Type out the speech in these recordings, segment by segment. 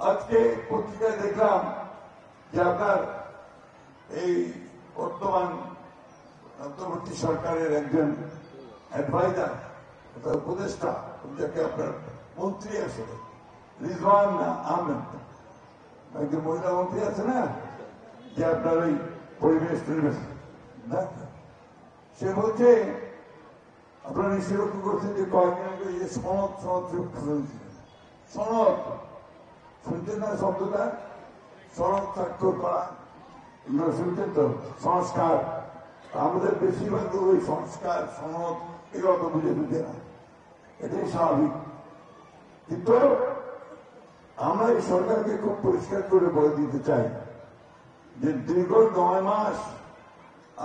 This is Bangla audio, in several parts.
আজকে পত্রিকায় দেখলাম যে আপনার এই বর্তমান অন্তর্বর্তী সরকারের একজন অ্যাডভাইজার উপদেষ্টা, যাকে আপনার মন্ত্রী আসলে রিজওয়ান আহমেদ, একজন মহিলা মন্ত্রী আছে না, যে আপনার ওই পরিবেশ টরিবেশ, সে বলছে আপনারা নিশ্চয় লক্ষ্য করছেন যে কয়েকদিন আগে এই যে সনদ শুনছেন না শব্দটা, সনদ স্বাক্ষর করা, এগুলো শুনছেন তো, সংস্কার। আমাদের বেশিরভাগ ওই সংস্কার সনদ এগুলো তো বুঝে না, এটাই স্বাভাবিক। কিন্তু আমরা এই সরকারকে খুব পরিষ্কার করে বলে দিতে চাই যে দীর্ঘ 9 মাস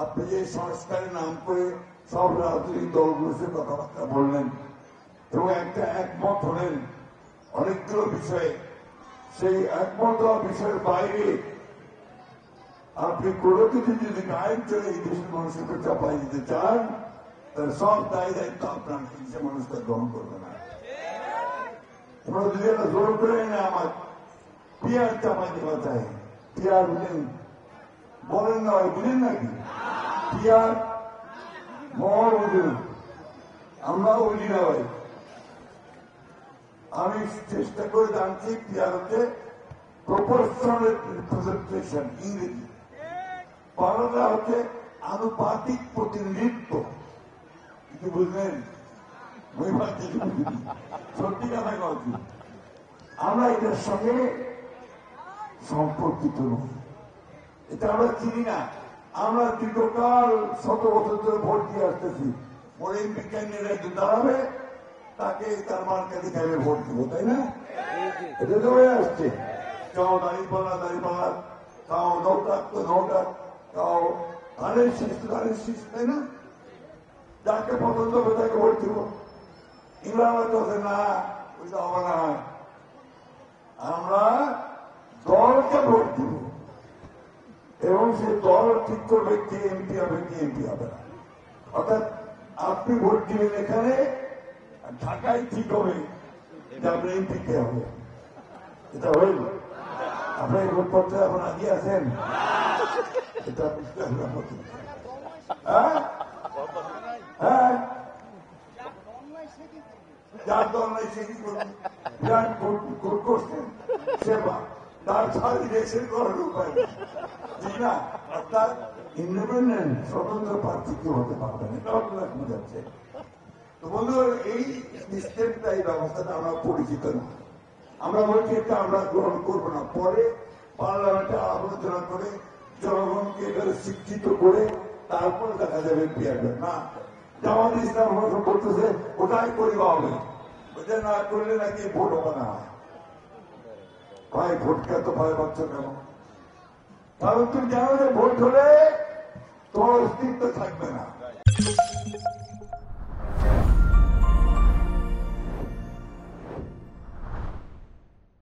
আপনি যে সংস্কারের নাম করে সব রাজনৈতিক দলগুলোর সাথে কথাবার্তা বললেন এবং একটা একমত হলেন অনেকগুলো বিষয়ে, সেই একমত হওয়া বিষয়ের বাইরে আপনি কোনো কিছু যদি আইন চলে এই দেশের মানুষের উপর চাপাই দিতে চান, তাহলে সব দায়ী দায়িত্ব আপনার সে মানুষটা গ্রহণ করবে না। আমরা যদি একটা জোর করে এনে আমার পিয়ার চাপাই দেওয়া চাই, পিয়ার বুঝেন বলেন না ভাই, বুঝেন নাকি পিয়ার মহর বুঝুন, আমরাও বুঝি না ভাই। আমি চেষ্টা করে জানছি পিয়ার হচ্ছে প্রপোর্শনাল রিপ্রেজেন্টেশন, ইংরেজি, বাংলা হচ্ছে আনুপাতিক প্রতিনিধিত্ব। কি বুঝলেন? সত্যি কথা বলছি, আমরা এটার সঙ্গে সম্পর্কিত নই, এটা আমরা চিনি না। আমরা দীর্ঘকাল 100 বছর ধরে ভোট দিয়ে আসতেছি, ওর এমপি ক্যান্ডিডেট দাঁড়াবে, তাকে তার মার্কে দেখে আমি ভোট দেবো, তাই না? এটা তো হয়ে আসছে। কাউ দাঁড়িপাল্লা, কাউ নৌটাক তো নৌটাক, কাউ ধানের শীষ, তাই না? যাকে পছন্দ হবে তাকে ভোট দিব। ইংল্যান্ড চলছে না, ওইটা হবে না। আমরা দলকে ভোট দিব এবং সে দল ঠিক করবে কে এমপি হবে, কে এমপি হবে না। অর্থাৎ আপনি ভোট দিবেন এখানে, ঢাকায় ঠিক হবে যে আপনার এমপি কে হবে। এটা হইল আপনার ভোট পত্রে এখন আগিয়ে আছেন, এটা হ্যাঁ, যার দল নাই সে কি করবেন? বিরাট ভোট করছেন সেবা, তার ছাড়ি দেশের করার উপায় নেই, ঠিক না? অর্থাৎ ইন্ডিপেন্ডেন্ট স্বতন্ত্র প্রার্থী কেউ হতে পারবে না, এটা আপনারা বুঝাচ্ছে। তো বন্ধু, এই সিস্টেমটা, এই ব্যবস্থাটা আমরা পরিচিত না। আমরা বলছি এটা আমরা গ্রহণ করবো না। পরে পার্লামেন্টে আলোচনা করে জনগণকে এবারে শিক্ষিত করে তারপরে দেখা যাবে পিয়ারবে না। জামাত ইসলাম বলতেছে ওটাই করিবা হবে, ওটা না করলে নাকি ভোট হবে না। ভাই ভোটকে তো ভয় পাচ্ছ কেন? কারণ তুমি জানো যে ভোট হলে তোমার অস্তিত্ব থাকবে না।